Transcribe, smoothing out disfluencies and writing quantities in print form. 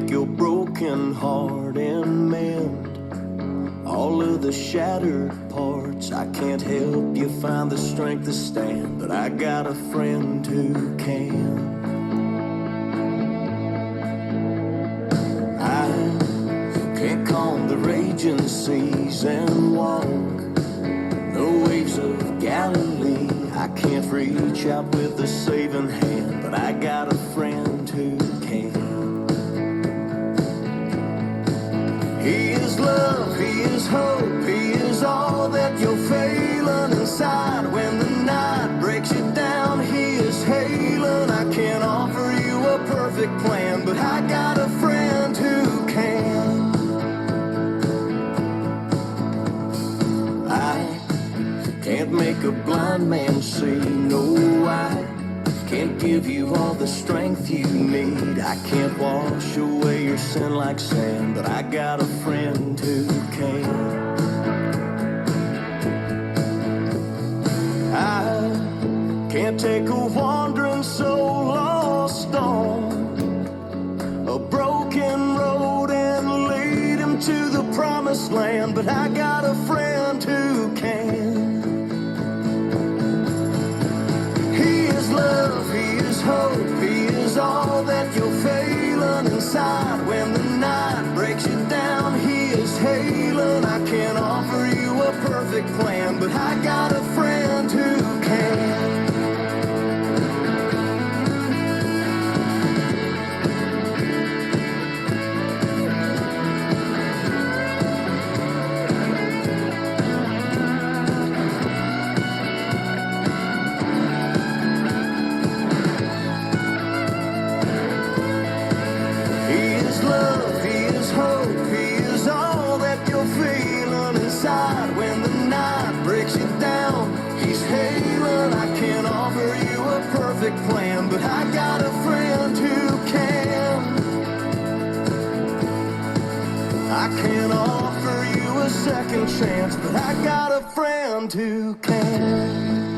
take your broken heart and mend all of the shattered parts. I can't help you find the strength to stand, but I got a friend who can. I can't calm the raging seas and walk the waves of Galilee. I can't reach out with a saving hand, but I got a friend who can. He is love, he is hope, he is all that you're failing inside. When the night breaks you down, he is hailing. I can't offer you a perfect plan, but I got a friend who can. I can't make a blind man see, no, I can't give you all the strength you need. I can't wash away your sin like sand, but I got a friend who can. I can't take a wandering soul lost on a broken road and lead him to the promised land, but I got a friend who can. He is love, he is hope, he is all that you're failing inside. When the night breaks you down, he is hailing. I can't offer you a perfect plan, but I got a friend who can. When the night breaks you down, he's hailing. I can't offer you a perfect plan, but I got a friend who can. I can't offer you a second chance, but I got a friend who can.